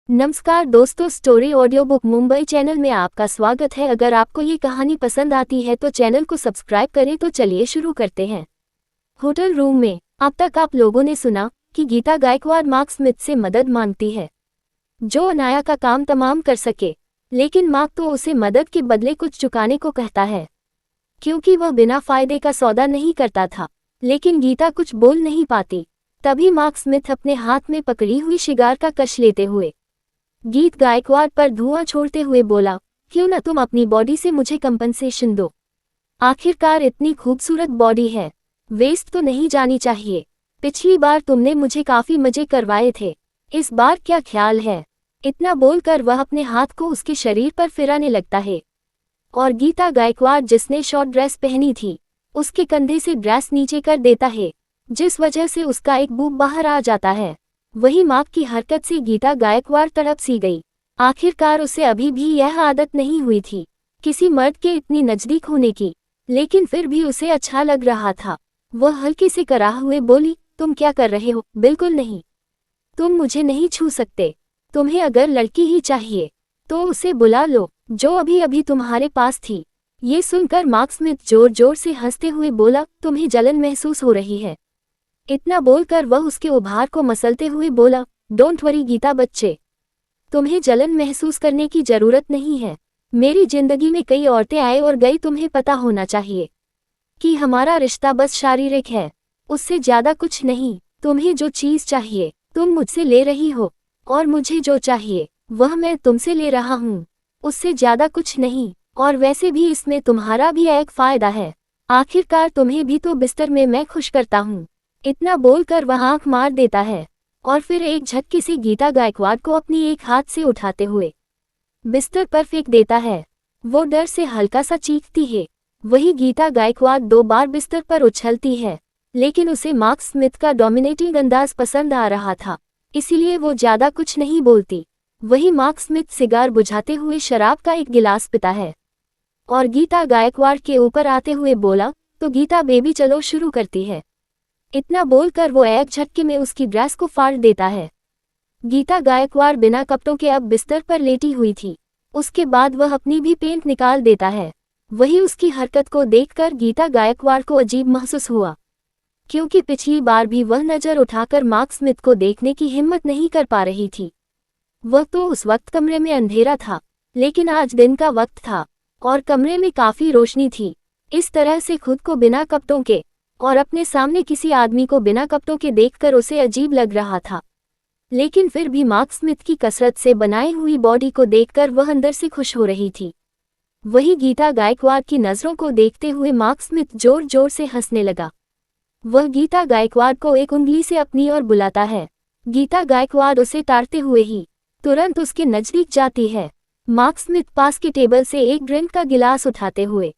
नमस्कार दोस्तों, story audio book Mumbai channel में आपका स्वागत है। अगर आपको ये कहानी पसंद आती है तो चैनल को सब्सक्राइब करें। तो चलिए शुरू करते हैं। होटल रूम में अब तक आप लोगों ने सुना कि गीता गायकवाड़ मार्क स्मिथ से मदद मांगती है, जो अनाया का काम तमाम कर सके। लेकिन मार्क तो उसे मदद के बदले कुछ चुकाने को कहता है, क्योंकि वह बिना फायदे का सौदा नहीं करता था। लेकिन गीता कुछ बोल नहीं पाती। तभी मार्क स्मिथ अपने हाथ में पकड़ी हुई शिगार का कश लेते हुए गीत गायकवाड़ पर धुआं छोड़ते हुए बोला, क्यों न तुम अपनी बॉडी से मुझे कंपनसेशन दो। आखिरकार इतनी खूबसूरत बॉडी है, वेस्ट तो नहीं जानी चाहिए। पिछली बार तुमने मुझे काफी मजे करवाए थे, इस बार क्या ख्याल है। इतना बोलकर वह अपने हाथ को उसके शरीर पर फिराने लगता है और गीता गायकवाड़, जिसने शॉर्ट ड्रेस पहनी थी, उसके कंधे से ड्रेस नीचे कर देता है, जिस वजह से उसका एक बूब बाहर आ जाता है। वही मार्क की हरकत से गीता गायकवाड़ तड़प सी गई। आखिरकार उसे अभी भी यह आदत नहीं हुई थी किसी मर्द के इतनी नजदीक होने की, लेकिन फिर भी उसे अच्छा लग रहा था। वह हल्के से कराह हुए बोली, तुम क्या कर रहे हो? बिल्कुल नहीं, तुम मुझे नहीं छू सकते। तुम्हें अगर लड़की ही चाहिए तो उसे बुला लो, जो अभी अभी तुम्हारे पास थी। ये सुनकर मार्क स्मिथ जोर जोर से हंसते हुए बोला, तुम्हें जलन महसूस हो रही है? इतना बोलकर वह उसके उभार को मसलते हुए बोला, डोंट वरी गीता बच्चे, तुम्हें जलन महसूस करने की जरूरत नहीं है। मेरी जिंदगी में कई औरतें आए और गई, तुम्हें पता होना चाहिए कि हमारा रिश्ता बस शारीरिक है, उससे ज्यादा कुछ नहीं। तुम्हें जो चीज चाहिए तुम मुझसे ले रही हो, और मुझे जो चाहिए वह मैं तुमसे ले रहा हूँ, उससे ज्यादा कुछ नहीं। और वैसे भी इसमें तुम्हारा भी एक फायदा है, आखिरकार तुम्हें भी तो बिस्तर में मैं खुश करता हूँ। इतना बोलकर वह आंख मार देता है और फिर एक झटके से गीता गायकवाड़ को अपनी एक हाथ से उठाते हुए बिस्तर पर फेंक देता है। वो डर से हल्का सा चीखती है। वही गीता गायकवाड़ 2 बार बिस्तर पर उछलती है, लेकिन उसे मार्क स्मिथ का डोमिनेटिंग अंदाज पसंद आ रहा था, इसीलिए वो ज्यादा कुछ नहीं बोलती। वही मार्क स्मिथ सिगार बुझाते हुए शराब का एक गिलास पीता है और गीता गायकवाड़ के ऊपर आते हुए बोला, तो गीता बेबी चलो शुरू करती है। इतना बोलकर वो एक झटके में उसकी ड्रेस को फाड़ देता है। गीता गायकवाड़ बिना कपड़ों के अब बिस्तर पर लेटी हुई थी। उसके बाद वह अपनी भी पेंट निकाल देता है। वही उसकी हरकत को देखकर गीता गायकवाड़ को अजीब महसूस हुआ, क्योंकि पिछली बार भी वह नजर उठाकर मार्क स्मिथ को देखने की हिम्मत नहीं कर पा रही थी। वह तो उस वक्त कमरे में अंधेरा था, लेकिन आज दिन का वक्त था और कमरे में काफी रोशनी थी। इस तरह से खुद को बिना कपड़ों के और अपने सामने किसी आदमी को बिना कपड़ों के देखकर उसे अजीब लग रहा था। लेकिन फिर भी मार्क स्मिथ की कसरत से बनाई हुई बॉडी को देखकर वह अंदर से खुश हो रही थी। वही गीता गायकवाड़ की नजरों को देखते हुए मार्क स्मिथ जोर जोर से हंसने लगा। वह गीता गायकवाड़ को एक उंगली से अपनी ओर बुलाता है। गीता गायकवाड़ उसे ताड़ते हुए ही तुरंत उसके नजदीक जाती है। मार्क स्मिथ पास के टेबल से एक ड्रिंक का गिलास उठाते हुए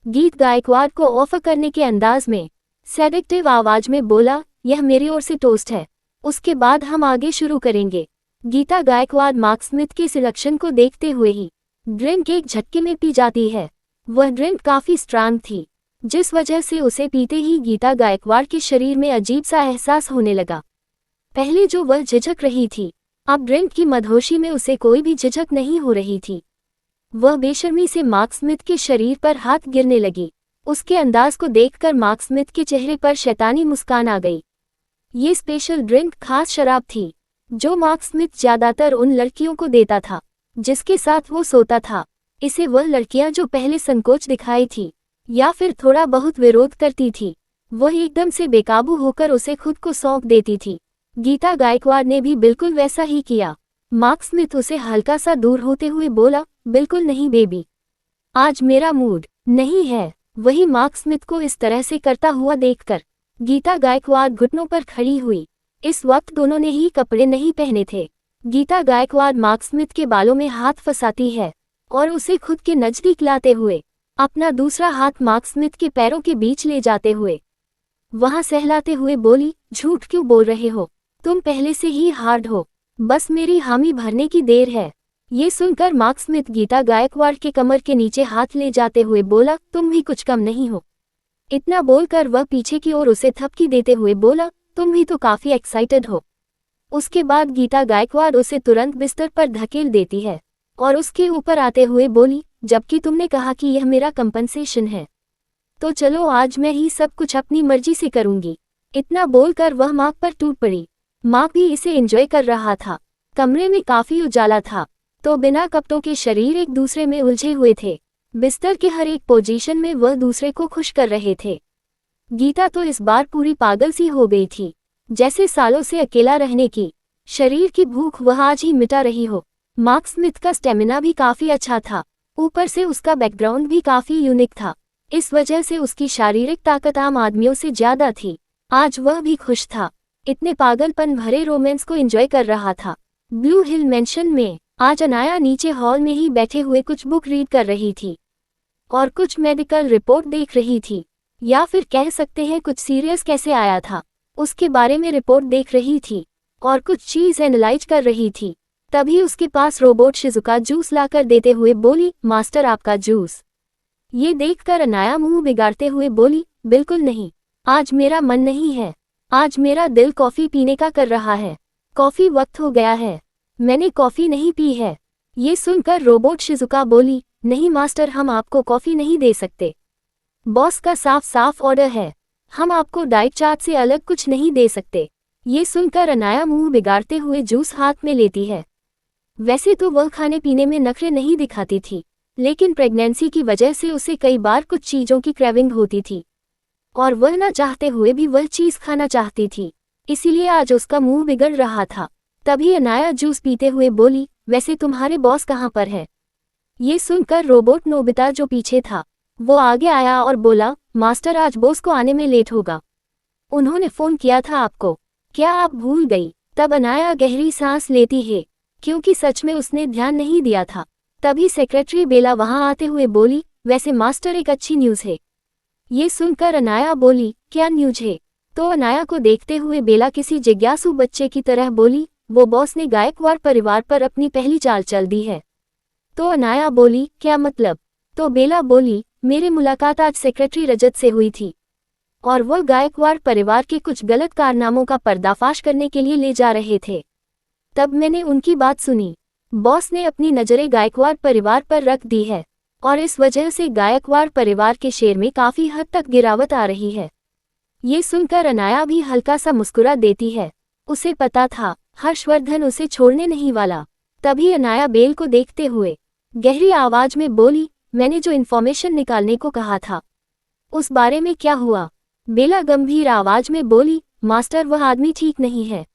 गीत गायकवाड़ को ऑफर करने के अंदाज में सेडेक्टिव आवाज में बोला, यह मेरी ओर से टोस्ट है, उसके बाद हम आगे शुरू करेंगे। गीता गायकवाड़ मार्क स्मिथ के सिलेक्शन को देखते हुए ही ड्रिंक एक झटके में पी जाती है। वह ड्रिंक काफी स्ट्रांग थी, जिस वजह से उसे पीते ही गीता गायकवाड़ के शरीर में अजीब सा एहसास होने लगा। पहले जो वह झिझक रही थी, अब ड्रिंक की मदहोशी में उसे कोई भी झिझक नहीं हो रही थी। वह बेशर्मी से मार्क स्मिथ के शरीर पर हाथ गिरने लगी। उसके अंदाज को देखकर मार्क स्मिथ के चेहरे पर शैतानी मुस्कान आ गई। ये स्पेशल ड्रिंक खास शराब थी, जो मार्क स्मिथ ज्यादातर उन लड़कियों को देता था जिसके साथ वो सोता था। इसे वह लड़कियां जो पहले संकोच दिखाई थी या फिर थोड़ा बहुत विरोध करती थी, वह एकदम से बेकाबू होकर उसे खुद को सौंप देती थी। गीता गायकवाड़ ने भी बिल्कुल वैसा ही किया। मार्क स्मिथ उसे हल्का सा दूर होते हुए बोला, बिल्कुल नहीं बेबी, आज मेरा मूड नहीं है। वही मार्क स्मिथ को इस तरह से करता हुआ देखकर गीता गायकवाड़ घुटनों पर खड़ी हुई। इस वक्त दोनों ने ही कपड़े नहीं पहने थे। गीता गायकवाड़ मार्क स्मिथ के बालों में हाथ फंसाती है और उसे खुद के नजदीक लाते हुए अपना दूसरा हाथ मार्क स्मिथ के पैरों के बीच ले जाते हुए वहां सहलाते हुए बोली, झूठ क्यों बोल रहे हो? तुम पहले से ही हार्ड हो, बस मेरी हामी भरने की देर है। ये सुनकर मार्क स्मिथ गीता गायकवाड़ के कमर के नीचे हाथ ले जाते हुए बोला, तुम भी कुछ कम नहीं हो। इतना बोलकर वह पीछे की ओर उसे थपकी देते हुए बोला, तुम भी तो काफी एक्साइटेड हो। उसके बाद गीता गायकवाड़ उसे तुरंत बिस्तर पर धकेल देती है और उसके ऊपर आते हुए बोली, जबकि तुमने कहा कि यह मेरा कंपनसेशन है, तो चलो आज मैं ही सब कुछ अपनी मर्जी से करूंगी। इतना बोलकर वह मार्क पर टूट पड़ी। मार्क भी इसे एंजॉय कर रहा था। कमरे में काफी उजाला था, तो बिना कपड़ों के शरीर एक दूसरे में उलझे हुए थे। बिस्तर के हर एक पोजीशन में वह दूसरे को खुश कर रहे थे। गीता तो इस बार पूरी पागल सी हो गई थी, जैसे सालों से अकेला रहने की शरीर की भूख वह आज ही मिटा रही हो। मार्क स्मिथ का स्टेमिना भी काफी अच्छा था, ऊपर से उसका बैकग्राउंड भी काफी यूनिक था। इस वजह से उसकी शारीरिक ताकत आम आदमियों से ज्यादा थी। आज वह भी खुश था, इतने पागलपन भरे रोमांस को एंजॉय कर रहा था। ब्लू हिल मेंशन में आज अनाया नीचे हॉल में ही बैठे हुए कुछ बुक रीड कर रही थी और कुछ मेडिकल रिपोर्ट देख रही थी, या फिर कह सकते हैं कुछ सीरियस कैसे आया था उसके बारे में रिपोर्ट देख रही थी और कुछ चीज एनालाइज कर रही थी। तभी उसके पास रोबोट शिजुका जूस लाकर देते हुए बोली, मास्टर आपका जूस। ये देखकर अनाया मुंह बिगाड़ते हुए बोली, बिल्कुल नहीं, आज मेरा मन नहीं है, आज मेरा दिल कॉफी पीने का कर रहा है। कॉफी वक्त हो गया है, मैंने कॉफी नहीं पी है। ये सुनकर रोबोट शिजुका बोली, नहीं मास्टर, हम आपको कॉफी नहीं दे सकते। बॉस का साफ साफ ऑर्डर है, हम आपको डाइट चार्ट से अलग कुछ नहीं दे सकते। ये सुनकर अनाया मुंह बिगाड़ते हुए जूस हाथ में लेती है। वैसे तो वह खाने पीने में नखरे नहीं दिखाती थी, लेकिन प्रेगनेंसी की वजह से उसे कई बार कुछ चीजों की क्रेविंग होती थी और वह न चाहते हुए भी वह चीज खाना चाहती थी, इसीलिए आज उसका मुंह बिगड़ रहा था। तभी अनाया जूस पीते हुए बोली, वैसे तुम्हारे बॉस कहाँ पर है? ये सुनकर रोबोट नोबिता जो पीछे था वो आगे आया और बोला, मास्टर आज बॉस को आने में लेट होगा, उन्होंने फोन किया था आपको, क्या आप भूल गई? तब अनाया गहरी सांस लेती है, क्योंकि सच में उसने ध्यान नहीं दिया था। तभी सेक्रेटरी बेला वहां आते हुए बोली, वैसे मास्टर एक अच्छी न्यूज़ है। ये सुनकर अनाया बोली, क्या न्यूज़ है? तो अनाया को देखते हुए बेला किसी जिज्ञासु बच्चे की तरह बोली, वो बॉस ने गायकवाड़ परिवार पर अपनी पहली चाल चल दी है। तो अनाया बोली, क्या मतलब? तो बेला बोली, मेरी मुलाकात आज सेक्रेटरी रजत से हुई थी और वह गायकवाड़ परिवार के कुछ गलत कारनामों का पर्दाफाश करने के लिए ले जा रहे थे। तब मैंने उनकी बात सुनी। बॉस ने अपनी नजरें गायकवाड़ परिवार पर रख दी है और इस वजह से गायकवाड़ परिवार के शेयर में काफी हद तक गिरावट आ रही है। ये सुनकर अनाया भी हल्का सा मुस्कुरा देती है, उसे पता था हर्षवर्धन उसे छोड़ने नहीं वाला। तभी अनाया बेल को देखते हुए गहरी आवाज में बोली, मैंने जो इन्फॉर्मेशन निकालने को कहा था उस बारे में क्या हुआ? बेला गंभीर आवाज में बोली, मास्टर वह आदमी ठीक नहीं है।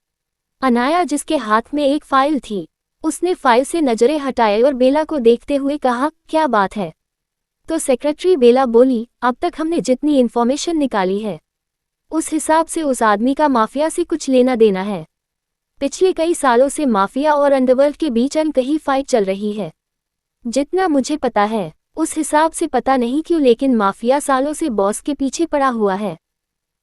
अनाया जिसके हाथ में एक फाइल थी, उसने फाइल से नजरें हटाए और बेला को देखते हुए कहा, क्या बात है? तो सेक्रेटरी बेला बोली, अब तक हमने जितनी इन्फॉर्मेशन निकाली है उस हिसाब से उस आदमी का माफिया से कुछ लेना देना है। पिछले कई सालों से माफिया और अंडरवर्ल्ड के बीच अनकही फाइट चल रही है। जितना मुझे पता है उस हिसाब से पता नहीं क्यों, लेकिन माफिया सालों से बॉस के पीछे पड़ा हुआ है।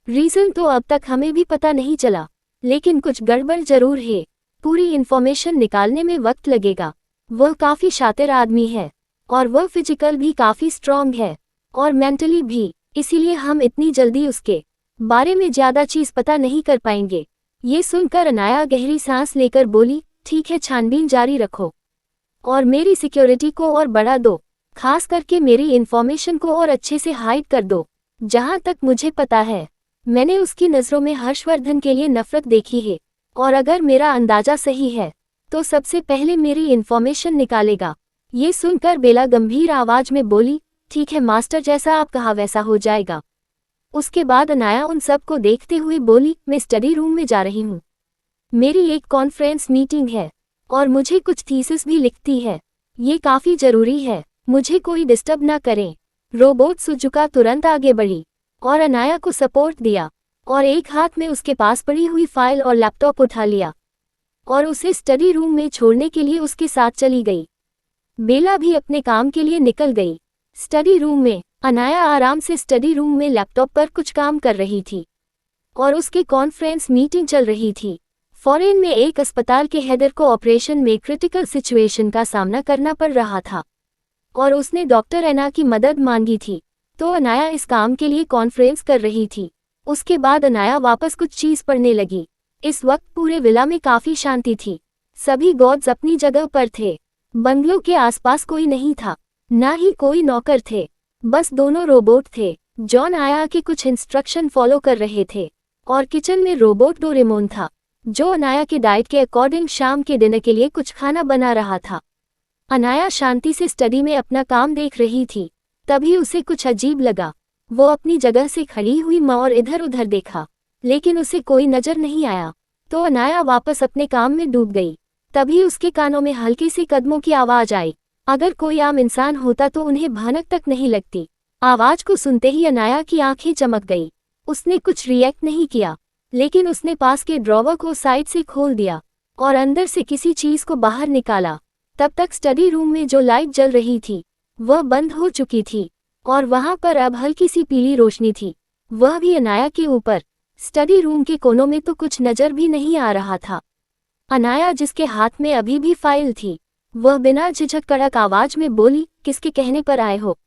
रीजन तो अब तक हमें भी पता नहीं चला, लेकिन कुछ गड़बड़ जरूर है। पूरी इन्फॉर्मेशन निकालने में वक्त लगेगा। वह काफी शातिर आदमी है और वह फिजिकल भी काफी स्ट्रांग है और मेंटली भी, इसीलिए हम इतनी जल्दी उसके बारे में ज्यादा चीज पता नहीं कर पाएंगे। ये सुनकर अनाया गहरी सांस लेकर बोली, ठीक है, छानबीन जारी रखो और मेरी सिक्योरिटी को और बढ़ा दो, खास करके मेरी इन्फॉर्मेशन को और अच्छे से हाइड कर दो। जहां तक मुझे पता है मैंने उसकी नज़रों में हर्षवर्धन के लिए नफरत देखी है और अगर मेरा अंदाजा सही है तो सबसे पहले मेरी इन्फॉर्मेशन निकालेगा। ये सुनकर बेला गंभीर आवाज में बोली, ठीक है मास्टर, जैसा आप कहा वैसा हो जाएगा। उसके बाद अनाया उन सब को देखते हुए बोली, मैं स्टडी रूम में जा रही हूँ, मेरी एक कॉन्फ्रेंस मीटिंग है और मुझे कुछ थीसिस भी लिखती है, ये काफी जरूरी है, मुझे कोई डिस्टर्ब ना करें। रोबोट सुजुका तुरंत आगे बढ़ी और अनाया को सपोर्ट दिया और एक हाथ में उसके पास पड़ी हुई फाइल और लैपटॉप उठा लिया और उसे स्टडी रूम में छोड़ने के लिए उसके साथ चली गई। बेला भी अपने काम के लिए निकल गई। स्टडी रूम में अनाया आराम से स्टडी रूम में लैपटॉप पर कुछ काम कर रही थी और उसके कॉन्फ्रेंस मीटिंग चल रही थी। फॉरेन में एक अस्पताल के हेडर को ऑपरेशन में क्रिटिकल सिचुएशन का सामना करना पड़ रहा था और उसने डॉक्टर एना की मदद मांगी थी, तो अनाया इस काम के लिए कॉन्फ्रेंस कर रही थी। उसके बाद अनाया वापस कुछ चीज पढ़ने लगी इस वक्त पूरे विला में काफी शांति थी। सभी गॉड्स अपनी जगह पर थे। बंगलों के आसपास कोई नहीं था, ना ही कोई नौकर थे, बस दोनों रोबोट थे। जॉन आया कि कुछ इंस्ट्रक्शन फॉलो कर रहे थे और किचन में रोबोट डोरेमोन था, जो अनाया के डाइट के अकॉर्डिंग शाम के डिनर के लिए कुछ खाना बना रहा था। अनाया शांति से स्टडी में अपना काम देख रही थी, तभी उसे कुछ अजीब लगा। वो अपनी जगह से खड़ी हुई माँ और इधर उधर देखा, लेकिन उसे कोई नजर नहीं आया, तो अनाया वापस अपने काम में डूब गई। तभी उसके कानों में हल्की सी कदमों की आवाज आई। अगर कोई आम इंसान होता तो उन्हें भनक तक नहीं लगती। आवाज को सुनते ही अनाया की आंखें चमक गई। उसने कुछ रिएक्ट नहीं किया, लेकिन उसने पास के ड्रॉवर को साइड से खोल दिया और अंदर से किसी चीज को बाहर निकाला। तब तक स्टडी रूम में जो लाइट जल रही थी वह बंद हो चुकी थी और वहां पर अब हल्की सी पीली रोशनी थी, वह भी अनाया के ऊपर। स्टडी रूम के कोनों में तो कुछ नजर भी नहीं आ रहा था। अनाया, जिसके हाथ में अभी भी फाइल थी, वह बिना झिझक कड़क आवाज में बोली, किसके कहने पर आए हो?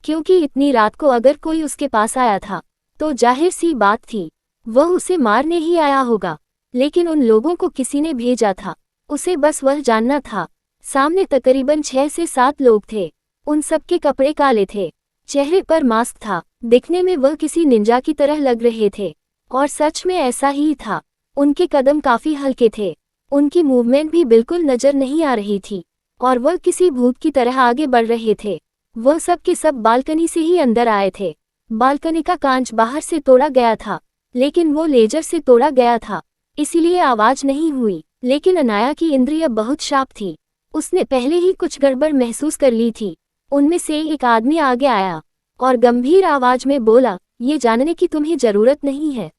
क्योंकि इतनी रात को अगर कोई उसके पास आया था तो जाहिर सी बात थी वह उसे मारने ही आया होगा, लेकिन उन लोगों को किसी ने भेजा था, उसे बस वह जानना था। सामने तकरीबन 6 से 7 लोग थे। उन सबके कपड़े काले थे, चेहरे पर मास्क था, दिखने में वह किसी निंजा की तरह लग रहे थे, और सच में ऐसा ही था। उनके कदम काफी हल्के थे, उनकी मूवमेंट भी बिल्कुल नजर नहीं आ रही थी, और वह किसी भूत की तरह आगे बढ़ रहे थे। वह सब के सब बालकनी से ही अंदर आए थे। बालकनी का कांच बाहर से तोड़ा गया था, लेकिन वो लेजर से तोड़ा गया था, इसीलिए आवाज नहीं हुई। लेकिन अनाया की इंद्रियां बहुत शार्प थी, उसने पहले ही कुछ गड़बड़ महसूस कर ली थी। उनमें से एक आदमी आगे आया और गंभीर आवाज में बोला, ये जानने की तुम्हें जरूरत नहीं है।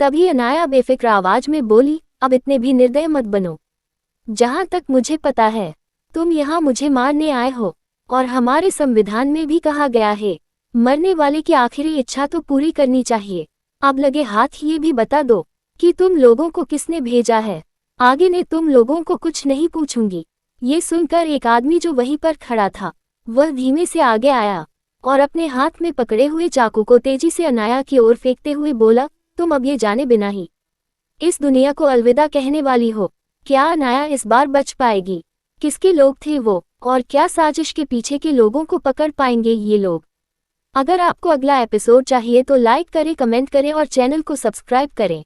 तभी अनाया बेफिक्र आवाज में बोली, अब इतने भी निर्दय मत बनो। जहां तक मुझे पता है तुम यहाँ मुझे मारने आए हो, और हमारे संविधान में भी कहा गया है मरने वाले की आखिरी इच्छा तो पूरी करनी चाहिए। अब लगे हाथ ये भी बता दो कि तुम लोगों को किसने भेजा है। आगे ने तुम लोगों को कुछ नहीं पूछूंगी। ये सुनकर एक आदमी जो वहीं पर खड़ा था वह धीमे से आगे आया और अपने हाथ में पकड़े हुए चाकू को तेजी से अनाया की ओर फेंकते हुए बोला, तुम अब ये जाने बिना ही इस दुनिया को अलविदा कहने वाली हो। क्या अनाया इस बार बच पाएगी? किसके लोग थे वो, और क्या साजिश के पीछे के लोगों को पकड़ पाएंगे ये लोग? अगर आपको अगला एपिसोड चाहिए तो लाइक करें, कमेंट करें और चैनल को सब्सक्राइब करें।